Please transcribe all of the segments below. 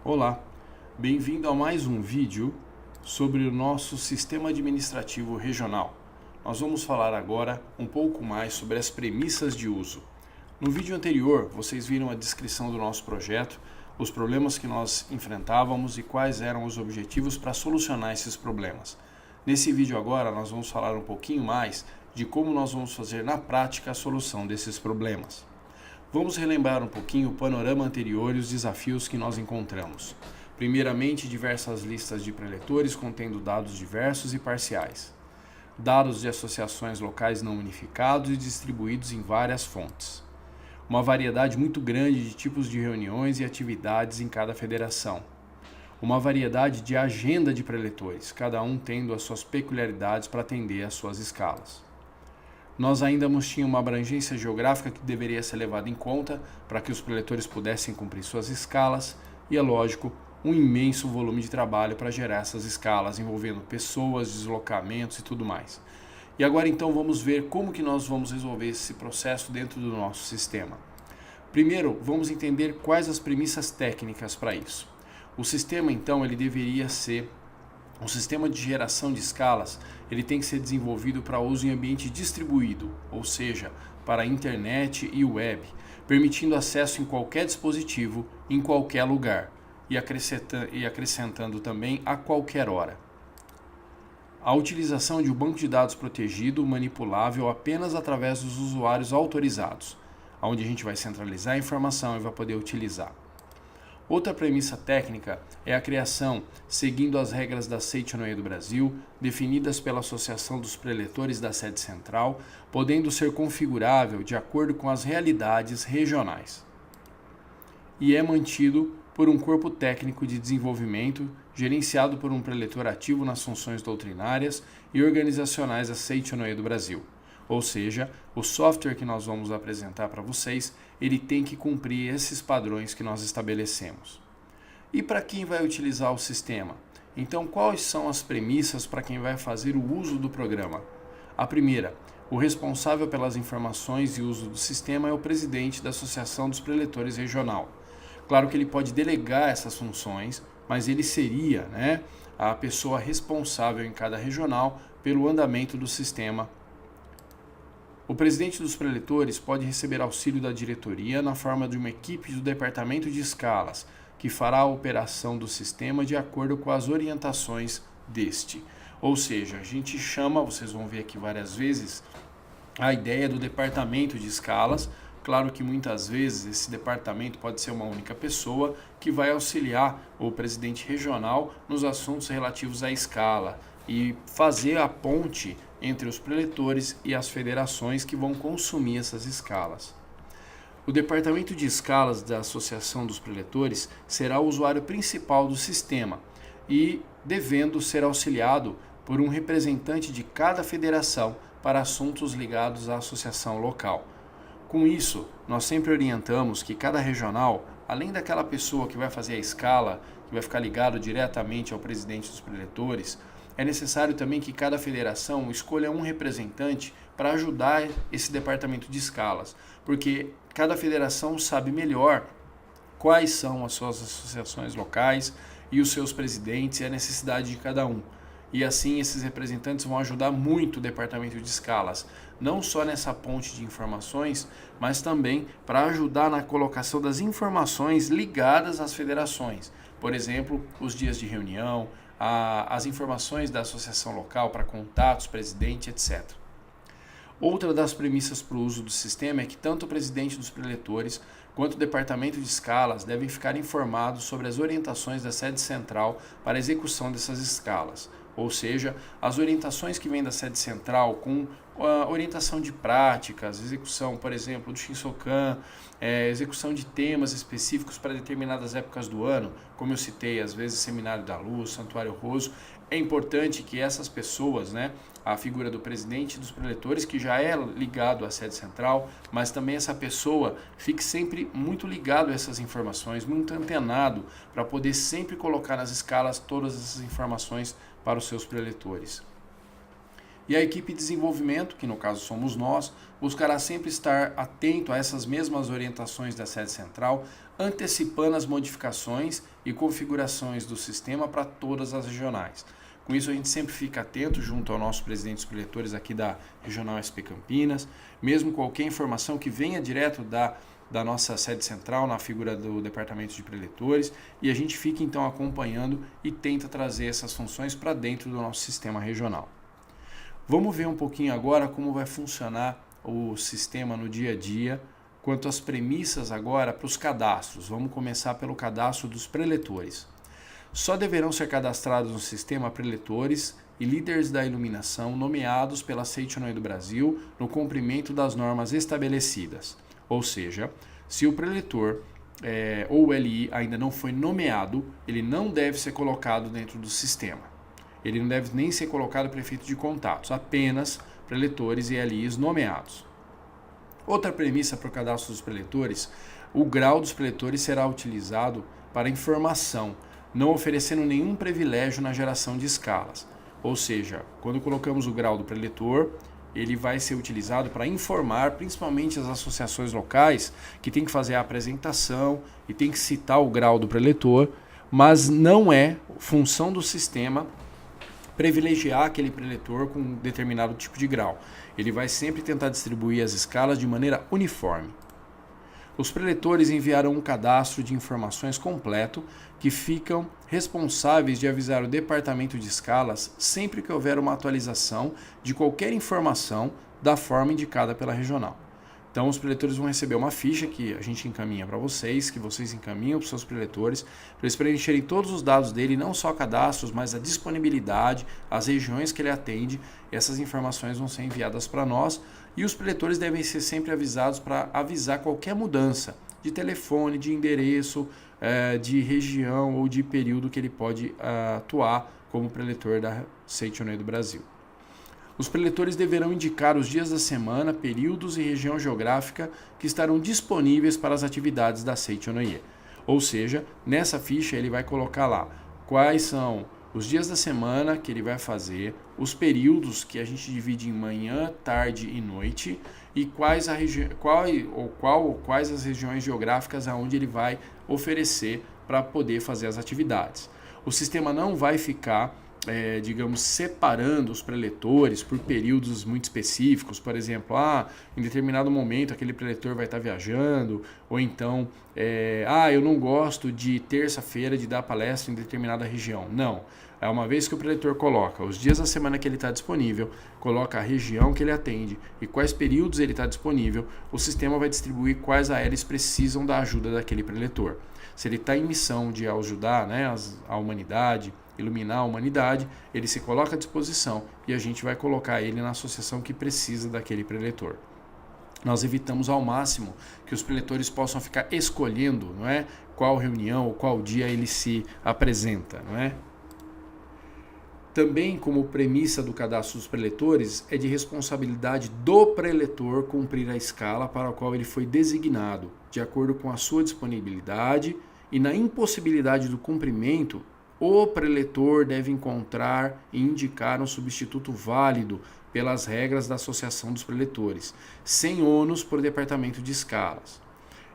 Olá, bem-vindo a mais um vídeo sobre o nosso sistema administrativo regional. Nós vamos falar agora um pouco mais sobre as premissas de uso. No vídeo anterior, vocês viram a descrição do nosso projeto, os problemas que nós enfrentávamos e quais eram os objetivos para solucionar esses problemas. Nesse vídeo agora, nós vamos falar um pouquinho mais de como nós vamos fazer na prática a solução desses problemas. Vamos relembrar um pouquinho o panorama anterior e os desafios que nós encontramos. Primeiramente, diversas listas de preletores contendo dados diversos e parciais. Dados de associações locais não unificados e distribuídos em várias fontes. Uma variedade muito grande de tipos de reuniões e atividades em cada federação. Uma variedade de agenda de preletores, cada um tendo as suas peculiaridades para atender às suas escalas. Nós ainda tínhamos uma abrangência geográfica que deveria ser levada em conta para que os preletores pudessem cumprir suas escalas e, é lógico, um imenso volume de trabalho para gerar essas escalas, envolvendo pessoas, deslocamentos e tudo mais. E agora então vamos ver como que nós vamos resolver esse processo dentro do nosso sistema. Primeiro, vamos entender quais as premissas técnicas para isso. O sistema então ele deveria ser um sistema de geração de escalas, ele tem que ser desenvolvido para uso em ambiente distribuído, ou seja, para a internet e web, permitindo acesso em qualquer dispositivo, em qualquer lugar, e acrescentando também a qualquer hora. A utilização de um banco de dados protegido, manipulável apenas através dos usuários autorizados, onde a gente vai centralizar a informação e vai poder utilizar. Outra premissa técnica é a criação, seguindo as regras da Seitonoye do Brasil, definidas pela Associação dos Preletores da Sede Central, podendo ser configurável de acordo com as realidades regionais. E é mantido por um corpo técnico de desenvolvimento, gerenciado por um preletor ativo nas funções doutrinárias e organizacionais da Seitonoye do Brasil. Ou seja, o software que nós vamos apresentar para vocês, ele tem que cumprir esses padrões que nós estabelecemos. E para quem vai utilizar o sistema? Então, quais são as premissas para quem vai fazer o uso do programa? A primeira, o responsável pelas informações e uso do sistema é o presidente da Associação dos Preletores Regional. Claro que ele pode delegar essas funções, mas ele seria, a pessoa responsável em cada regional pelo andamento do sistema. O presidente dos preletores pode receber auxílio da diretoria na forma de uma equipe do departamento de escalas, que fará a operação do sistema de acordo com as orientações deste. Ou seja, a gente chama, vocês vão ver aqui várias vezes, a ideia do departamento de escalas. Claro que muitas vezes esse departamento pode ser uma única pessoa que vai auxiliar o presidente regional nos assuntos relativos à escala e fazer a ponte entre os preletores e as federações que vão consumir essas escalas. O departamento de escalas da Associação dos Preletores será o usuário principal do sistema e devendo ser auxiliado por um representante de cada federação para assuntos ligados à associação local. Com isso, nós sempre orientamos que cada regional, além daquela pessoa que vai fazer a escala, que vai ficar ligado diretamente ao presidente dos preletores, é necessário também que cada federação escolha um representante para ajudar esse departamento de escalas, porque cada federação sabe melhor quais são as suas associações locais e os seus presidentes e a necessidade de cada um. E assim esses representantes vão ajudar muito o departamento de escalas, não só nessa ponte de informações, mas também para ajudar na colocação das informações ligadas às federações. Por exemplo, os dias de reunião, as informações da associação local para contatos, presidente, etc. Outra das premissas para o uso do sistema é que tanto o presidente dos preletores quanto o departamento de escalas devem ficar informados sobre as orientações da sede central para a execução dessas escalas, ou seja, as orientações que vêm da sede central com a orientação de práticas, execução, por exemplo, do Shinsokan, execução de temas específicos para determinadas épocas do ano, como eu citei, às vezes Seminário da Luz, Santuário Roso. É importante que essas pessoas, a figura do presidente dos preletores, que já é ligado à sede central, mas também essa pessoa fique sempre muito ligado a essas informações, muito antenado, para poder sempre colocar nas escalas todas essas informações para os seus preletores. E a equipe de desenvolvimento, que no caso somos nós, buscará sempre estar atento a essas mesmas orientações da sede central, antecipando as modificações e configurações do sistema para todas as regionais. Com isso, a gente sempre fica atento junto ao nosso presidente dos preletores aqui da Regional SP Campinas, mesmo qualquer informação que venha direto da nossa sede central, na figura do departamento de preletores, e a gente fica então acompanhando e tenta trazer essas funções para dentro do nosso sistema regional. Vamos ver um pouquinho agora como vai funcionar o sistema no dia a dia, quanto às premissas agora para os cadastros. Vamos começar pelo cadastro dos preletores. Só deverão ser cadastrados no sistema preletores e líderes da iluminação nomeados pela Seitonoi do Brasil no cumprimento das normas estabelecidas. Ou seja, se o preletor ou o LI ainda não foi nomeado, ele não deve ser colocado dentro do sistema. Ele não deve nem ser colocado prefeito de contatos, apenas preletores e LIs nomeados. Outra premissa para o cadastro dos preletores: o grau dos preletores será utilizado para informação, não oferecendo nenhum privilégio na geração de escalas. Ou seja, quando colocamos o grau do preletor, ele vai ser utilizado para informar principalmente as associações locais que tem que fazer a apresentação e tem que citar o grau do preletor, mas não é função do sistema privilegiar aquele preletor com um determinado tipo de grau. Ele vai sempre tentar distribuir as escalas de maneira uniforme. Os preletores enviarão um cadastro de informações completo que ficam responsáveis de avisar o departamento de escalas sempre que houver uma atualização de qualquer informação da forma indicada pela regional. Então os preletores vão receber uma ficha que a gente encaminha para vocês, que vocês encaminham para os seus preletores, para eles preencherem todos os dados dele, não só cadastros, mas a disponibilidade, as regiões que ele atende. Essas informações vão ser enviadas para nós e os preletores devem ser sempre avisados para avisar qualquer mudança de telefone, de endereço, de região ou de período que ele pode atuar como preletor da Seitonoi do Brasil. Os preletores deverão indicar os dias da semana, períodos e região geográfica que estarão disponíveis para as atividades da Seitonoi. Ou seja, nessa ficha ele vai colocar lá quais são os dias da semana que ele vai fazer, os períodos que a gente divide em manhã, tarde e noite e quais as regiões geográficas aonde ele vai oferecer para poder fazer as atividades. O sistema não vai ficar separando os preletores por períodos muito específicos, por exemplo, em determinado momento aquele preletor vai estar viajando, ou então, eu não gosto de terça-feira de dar palestra em determinada região. Não, é uma vez que o preletor coloca os dias da semana que ele está disponível, coloca a região que ele atende e quais períodos ele está disponível, o sistema vai distribuir quais ALs precisam da ajuda daquele preletor. Se ele está em missão de ajudar a humanidade, iluminar a humanidade, ele se coloca à disposição e a gente vai colocar ele na associação que precisa daquele preletor. Nós evitamos ao máximo que os preletores possam ficar escolhendo, qual reunião ou qual dia ele se apresenta, Também, como premissa do cadastro dos preletores, é de responsabilidade do preletor cumprir a escala para a qual ele foi designado, de acordo com a sua disponibilidade, e na impossibilidade do cumprimento, o preletor deve encontrar e indicar um substituto válido pelas regras da Associação dos Preletores, sem ônus por departamento de escalas.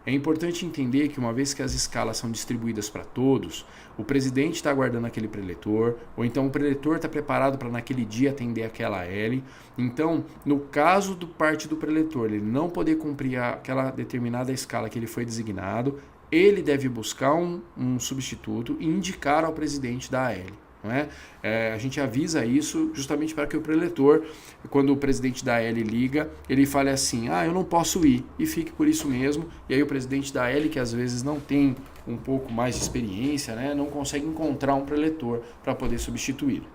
É importante entender que, uma vez que as escalas são distribuídas para todos, o presidente está aguardando aquele preletor, ou então o preletor está preparado para naquele dia atender aquela L. Então, no caso do parte do preletor, ele não poder cumprir aquela determinada escala que ele foi designado, ele deve buscar um substituto e indicar ao presidente da AL. A gente avisa isso justamente para que o preletor, quando o presidente da AL liga, ele fale assim, eu não posso ir, e fique por isso mesmo. E aí o presidente da AL, que às vezes não tem um pouco mais de experiência, não consegue encontrar um preletor para poder substituí-lo.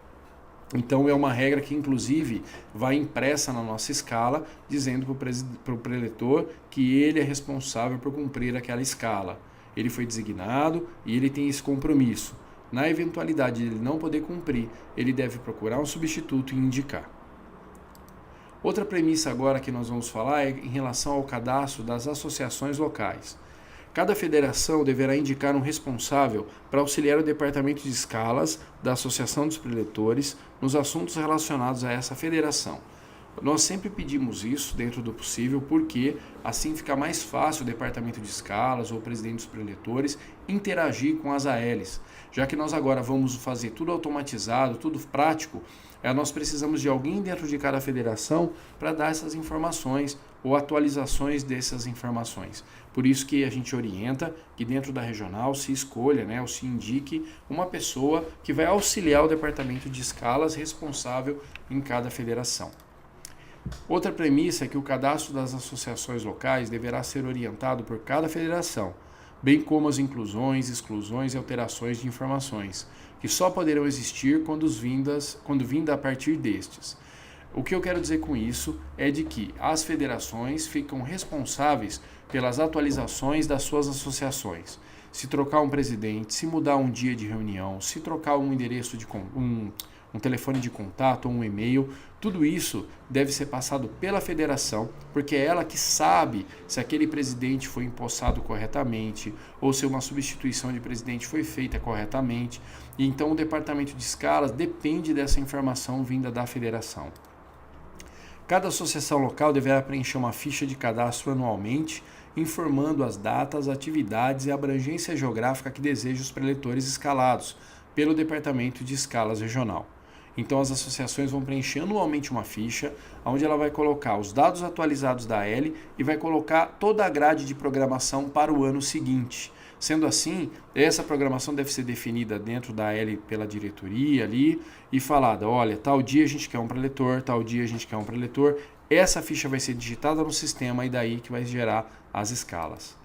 Então é uma regra que inclusive vai impressa na nossa escala, dizendo para o preletor que ele é responsável por cumprir aquela escala. Ele foi designado e ele tem esse compromisso. Na eventualidade de ele não poder cumprir, ele deve procurar um substituto e indicar. Outra premissa agora que nós vamos falar é em relação ao cadastro das associações locais. Cada federação deverá indicar um responsável para auxiliar o departamento de escalas da Associação dos Preletores nos assuntos relacionados a essa federação. Nós sempre pedimos isso dentro do possível, porque assim fica mais fácil o departamento de escalas ou o presidente dos preletores interagir com as ALs. Já que nós agora vamos fazer tudo automatizado, tudo prático, nós precisamos de alguém dentro de cada federação para dar essas informações ou atualizações dessas informações. Por isso que a gente orienta que dentro da regional se escolha, ou se indique uma pessoa que vai auxiliar o departamento de escalas responsável em cada federação. Outra premissa é que o cadastro das associações locais deverá ser orientado por cada federação, bem como as inclusões, exclusões e alterações de informações, que só poderão existir quando vinda a partir destes. O que eu quero dizer com isso é de que as federações ficam responsáveis pelas atualizações das suas associações. Se trocar um presidente, se mudar um dia de reunião, se trocar um endereço de um telefone de contato ou um e-mail, tudo isso deve ser passado pela federação, porque é ela que sabe se aquele presidente foi empossado corretamente ou se uma substituição de presidente foi feita corretamente. E então o departamento de escalas depende dessa informação vinda da federação. Cada associação local deverá preencher uma ficha de cadastro anualmente, informando as datas, atividades e abrangência geográfica que deseja os preletores escalados pelo departamento de escalas regional. Então as associações vão preencher anualmente uma ficha, onde ela vai colocar os dados atualizados da AL e vai colocar toda a grade de programação para o ano seguinte. Sendo assim, essa programação deve ser definida dentro da AL pela diretoria ali e falada, olha, tal dia a gente quer um preletor, tal dia a gente quer um preletor. Essa ficha vai ser digitada no sistema e daí que vai gerar as escalas.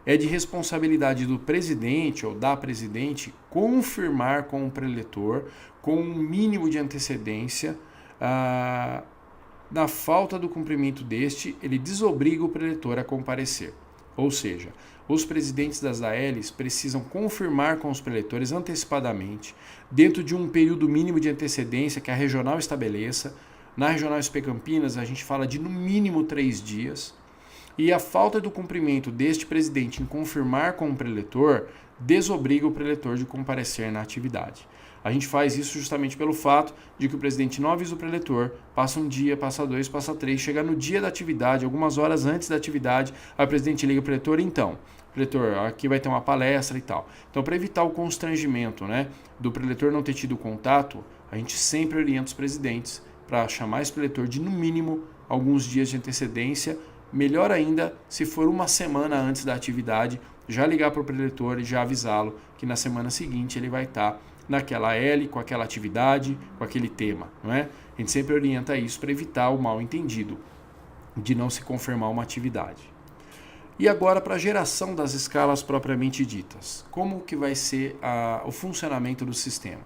É de responsabilidade do presidente ou da presidente confirmar com o preletor com um mínimo de antecedência. Na falta do cumprimento deste, ele desobriga o preletor a comparecer. Ou seja, os presidentes das ALs precisam confirmar com os preletores antecipadamente, dentro de um período mínimo de antecedência que a regional estabeleça. Na regional SP Campinas, a gente fala de no mínimo 3 dias. E a falta do cumprimento deste presidente em confirmar com o preletor desobriga o preletor de comparecer na atividade. A gente faz isso justamente pelo fato de que o presidente não avisa o preletor, passa um dia, passa 2, passa 3, chega no dia da atividade, algumas horas antes da atividade, aí o presidente liga o preletor, então, preletor, aqui vai ter uma palestra e tal. Então, para evitar o constrangimento, do preletor não ter tido contato, a gente sempre orienta os presidentes para chamar esse preletor de, no mínimo, alguns dias de antecedência. Melhor ainda, se for uma semana antes da atividade, já ligar para o preletor e já avisá-lo que na semana seguinte ele vai estar naquela L, com aquela atividade, com aquele tema. A gente sempre orienta isso para evitar o mal entendido de não se confirmar uma atividade. E agora para a geração das escalas propriamente ditas. Como que vai ser o funcionamento do sistema?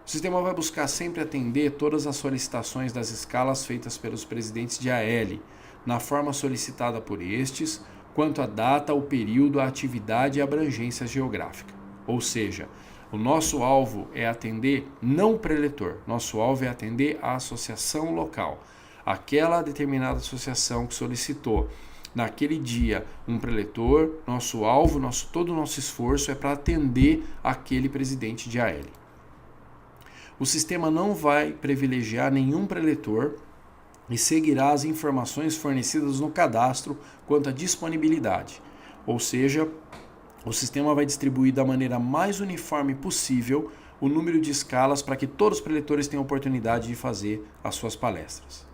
O sistema vai buscar sempre atender todas as solicitações das escalas feitas pelos presidentes de AL, na forma solicitada por estes, quanto à data, o período, a atividade e a abrangência geográfica. Ou seja, o nosso alvo é atender não o preletor, nosso alvo é atender a associação local, aquela determinada associação que solicitou naquele dia um preletor. Nosso alvo, todo o nosso esforço é para atender aquele presidente de AL. O sistema não vai privilegiar nenhum preletor e seguirá as informações fornecidas no cadastro quanto à disponibilidade. Ou seja, o sistema vai distribuir da maneira mais uniforme possível o número de escalas para que todos os preletores tenham oportunidade de fazer as suas palestras.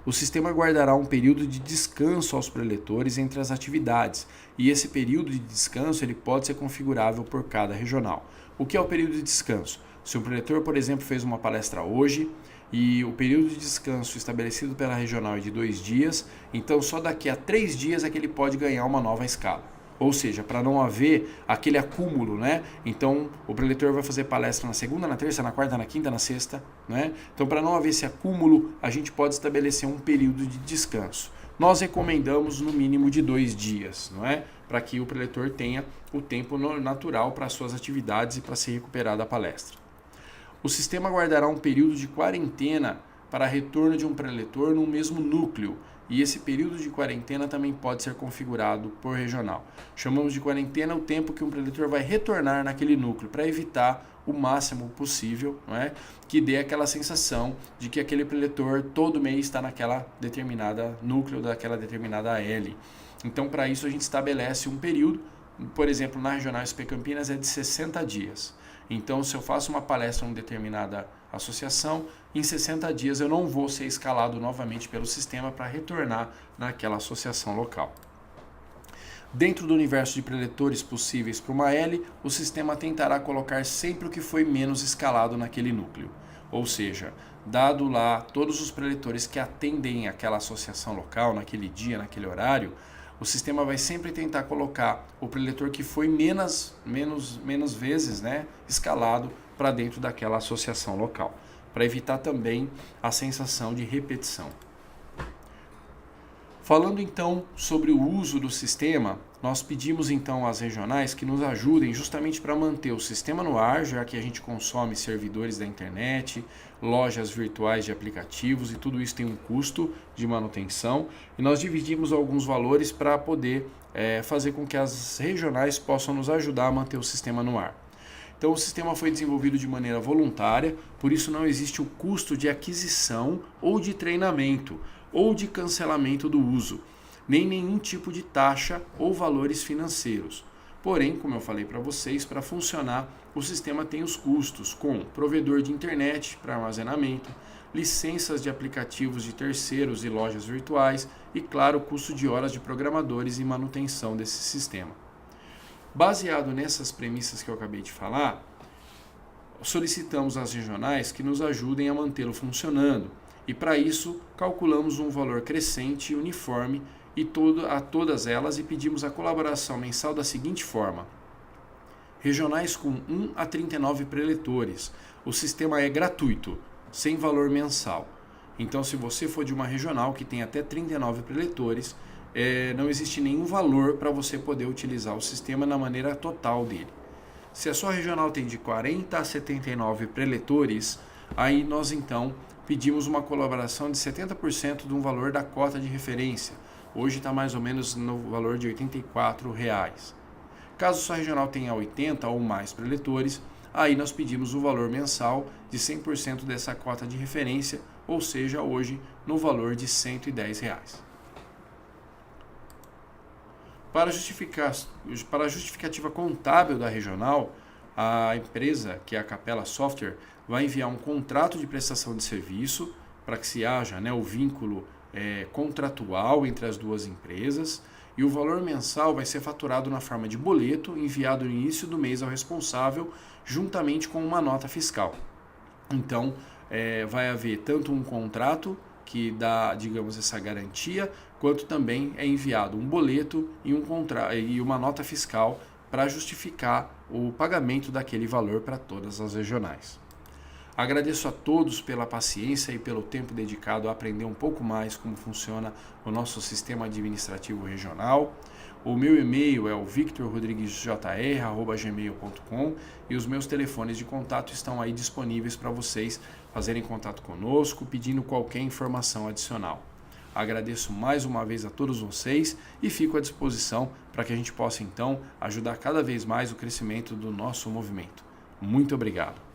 O sistema guardará um período de descanso aos preletores entre as atividades, e esse período de descanso ele pode ser configurável por cada regional. O que é o período de descanso? Se um preletor, por exemplo, fez uma palestra hoje, e o período de descanso estabelecido pela regional é de 2 dias, então só daqui a 3 dias é que ele pode ganhar uma nova escala. Ou seja, para não haver aquele acúmulo, Então, o preletor vai fazer palestra na segunda, na terça, na quarta, na quinta, na sexta, Então, para não haver esse acúmulo, a gente pode estabelecer um período de descanso. Nós recomendamos no mínimo de 2 dias, Para que o preletor tenha o tempo natural para as suas atividades e para se recuperar da palestra. O sistema guardará um período de quarentena para retorno de um preletor no mesmo núcleo, e esse período de quarentena também pode ser configurado por regional. Chamamos de quarentena o tempo que um preletor vai retornar naquele núcleo, para evitar o máximo possível, não é? Que dê aquela sensação de que aquele preletor todo mês está naquela determinada núcleo, daquela determinada AL. Então, para isso, a gente estabelece um período, por exemplo, na Regional SP Campinas é de 60 dias. Então, se eu faço uma palestra em uma determinada associação, em 60 dias eu não vou ser escalado novamente pelo sistema para retornar naquela associação local. Dentro do universo de preletores possíveis para uma L, o sistema tentará colocar sempre o que foi menos escalado naquele núcleo. Ou seja, dado lá todos os preletores que atendem aquela associação local, naquele dia, naquele horário, o sistema vai sempre tentar colocar o preletor que foi menos vezes, né, escalado para dentro daquela associação local, para evitar também a sensação de repetição. Falando então sobre o uso do sistema, nós pedimos então às regionais que nos ajudem justamente para manter o sistema no ar, já que a gente consome servidores da internet, lojas virtuais de aplicativos e tudo isso tem um custo de manutenção, e nós dividimos alguns valores para poder fazer com que as regionais possam nos ajudar a manter o sistema no ar. Então o sistema foi desenvolvido de maneira voluntária, por isso não existe o custo de aquisição ou de treinamento ou de cancelamento do uso, nem nenhum tipo de taxa ou valores financeiros. Porém, como eu falei para vocês, para funcionar, o sistema tem os custos com provedor de internet para armazenamento, licenças de aplicativos de terceiros e lojas virtuais e, claro, o custo de horas de programadores e manutenção desse sistema. Baseado nessas premissas que eu acabei de falar, solicitamos às regionais que nos ajudem a mantê-lo funcionando. E para isso, calculamos um valor crescente e uniforme a todas elas e pedimos a colaboração mensal da seguinte forma. Regionais com 1 a 39 preletores. O sistema é gratuito, sem valor mensal. Então, se você for de uma regional que tem até 39 preletores, não existe nenhum valor para você poder utilizar o sistema na maneira total dele. Se a sua regional tem de 40 a 79 preletores, aí nós então pedimos uma colaboração de 70% de um valor da cota de referência. Hoje está mais ou menos no valor de R$ 84. Caso sua regional tenha 80 ou mais preletores, aí nós pedimos o valor mensal de 100% dessa cota de referência, ou seja, hoje no valor de R$ 110. Para a justificativa contábil da regional, a empresa, que é a Capella Software, vai enviar um contrato de prestação de serviço para que se haja, né, o vínculo contratual entre as duas empresas, e o valor mensal vai ser faturado na forma de boleto enviado no início do mês ao responsável, juntamente com uma nota fiscal. Então, vai haver tanto um contrato que dá, digamos, essa garantia, quanto também é enviado um boleto e uma nota fiscal para justificar o pagamento daquele valor para todas as regionais. Agradeço a todos pela paciência e pelo tempo dedicado a aprender um pouco mais como funciona o nosso sistema administrativo regional. O meu e-mail é o victorrodriguesjr@gmail.com e os meus telefones de contato estão aí disponíveis para vocês fazerem contato conosco, pedindo qualquer informação adicional. Agradeço mais uma vez a todos vocês e fico à disposição para que a gente possa então ajudar cada vez mais o crescimento do nosso movimento. Muito obrigado.